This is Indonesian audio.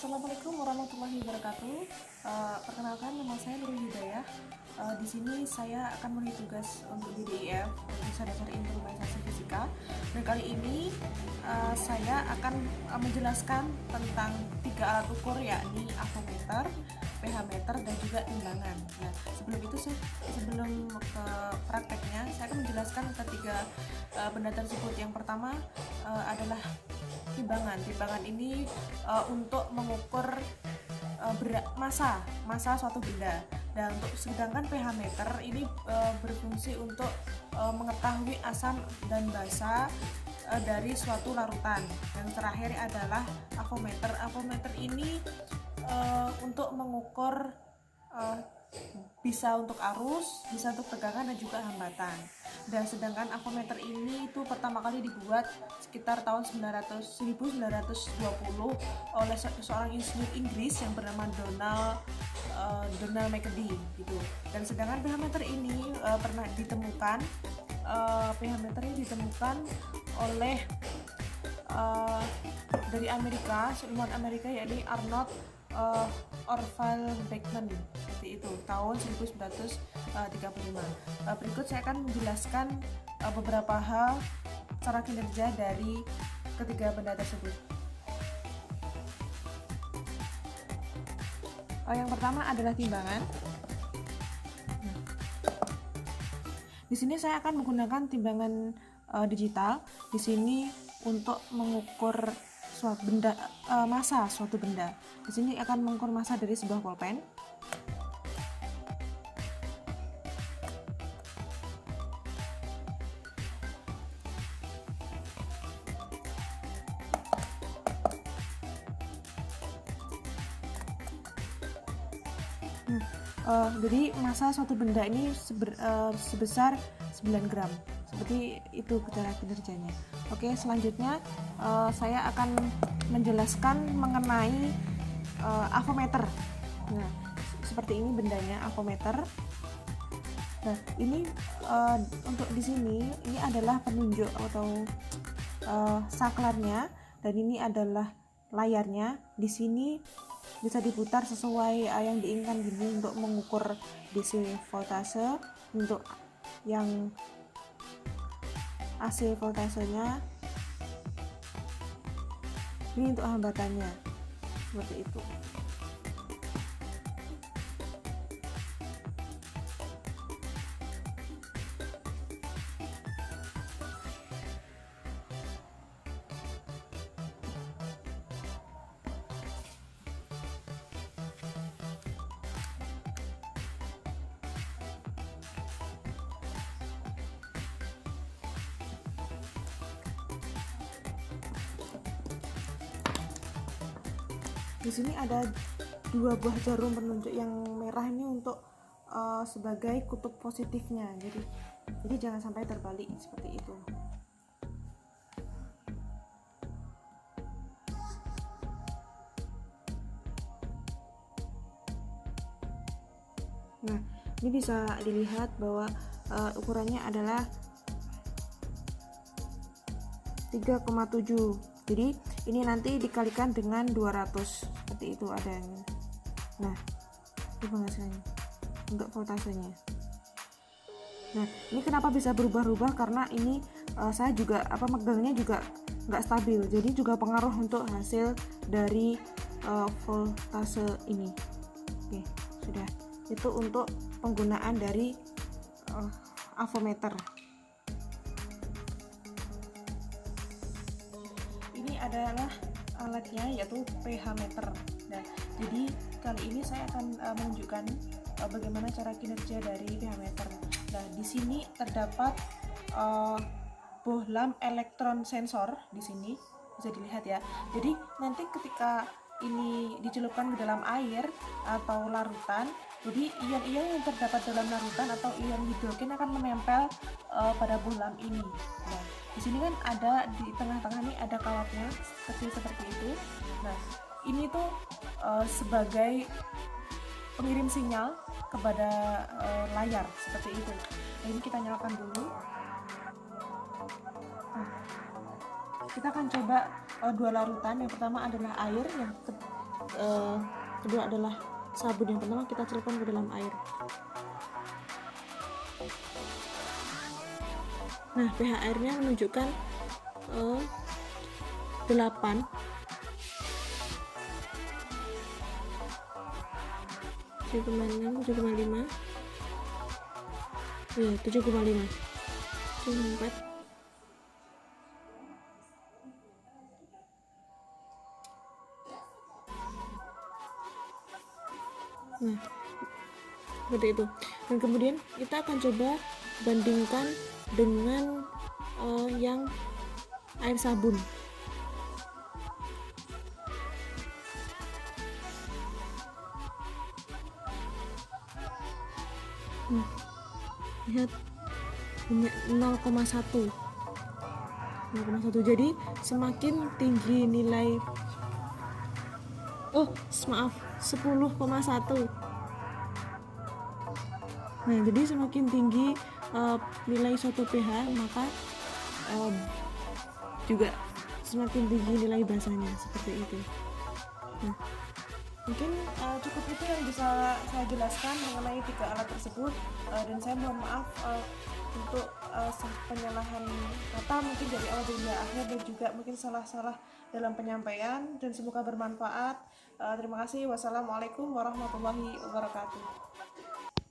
Assalamualaikum warahmatullahi wabarakatuh. Perkenalkan, nama saya Nurul Hidayah. Di sini saya akan memberi tugas untuk DDIF, Ujian Dasar Informasi Fisika. Dan kali ini saya akan menjelaskan tentang 3 alat ukur, yakni avometer, pH meter, dan juga timbangan. Nah, sebelum ke prakteknya, saya akan menjelaskan ketiga benda tersebut. Yang pertama adalah timbangan. Timbangan ini untuk mengukur massa suatu benda. Dan sedangkan pH meter ini berfungsi untuk mengetahui asam dan basa dari suatu larutan. Yang terakhir adalah avometer. Avometer ini untuk mengukur bisa untuk arus, bisa untuk tegangan dan juga hambatan. Dan sedangkan avometer ini itu pertama kali dibuat sekitar tahun 1920 oleh seorang insinyur Inggris yang bernama Donald Mackenzie gitu. Dan sedangkan pH meter ini pernah ditemukan oleh dari Amerika, ilmuwan Amerika, yakni Arnold Orville Bachmann, seperti itu, tahun 1935. Berikut saya akan menjelaskan beberapa hal cara kinerja dari ketiga benda tersebut. Yang pertama adalah timbangan. Di sini saya akan menggunakan timbangan digital. Di sini untuk mengukur suatu benda, massa suatu benda. Di sini akan mengukur massa dari sebuah pulpen. Jadi massa suatu benda ini sebesar 9 gram. Seperti itu cara kinerjanya. Oke, selanjutnya saya akan menjelaskan mengenai avometer. Nah, seperti ini bendanya, avometer. Nah, ini untuk di sini ini adalah penunjuk atau saklarnya, dan ini adalah layarnya. Di sini bisa diputar sesuai yang diinginkan gini untuk mengukur DC voltase, untuk yang AC voltasenya, ini untuk hambatannya, seperti itu. Di sini ada 2 buah jarum penunjuk yang merah ini untuk sebagai kutub positifnya. Jadi jangan sampai terbalik seperti itu. Nah, ini bisa dilihat bahwa ukurannya adalah 3,7. Jadi ini nanti dikalikan dengan 200, seperti itu adanya. Nah, ini penghasilannya untuk voltasenya. Nah, ini kenapa bisa berubah-ubah, karena ini saya juga megangnya juga nggak stabil, jadi juga pengaruh untuk hasil dari voltase ini. Oke, sudah. Itu untuk penggunaan dari avometer. Ini adalah alatnya, yaitu pH meter. Nah, jadi kali ini saya akan menunjukkan bagaimana cara kinerja dari pH meter. Nah, di sini terdapat bohlam elektron sensor. Di sini bisa dilihat ya. Jadi nanti ketika ini dicelupkan ke dalam air atau larutan, jadi ion-ion yang terdapat dalam larutan atau ion hidrogen akan menempel pada bohlam ini. Nah, di sini kan ada di tengah-tengah ini ada kawatnya kecil seperti itu. Nah, ini tuh sebagai pengirim sinyal kepada layar seperti itu. Nah, ini kita nyalakan dulu. Nah, kita akan coba 2 larutan. Yang pertama adalah air, kedua adalah sabun. Yang pertama kita celupkan ke dalam air. Nah, pH airnya menunjukkan 8, 7,6, 7,5, ya 7,5, 7,4. Nah, seperti itu. Dan kemudian kita akan coba bandingkan dengan yang air sabun. Lihat, 0,1. Jadi semakin tinggi nilai 10,1. Nah, jadi semakin tinggi nilai suatu pH, maka juga semakin tinggi nilai basanya, seperti itu. Nah, mungkin cukup itu yang bisa saya jelaskan mengenai 3 alat tersebut, dan saya mohon maaf untuk penyalahan kata mungkin dari awal hingga akhir, dan juga mungkin salah-salah dalam penyampaian, dan semoga bermanfaat. Terima kasih. Wassalamualaikum warahmatullahi wabarakatuh.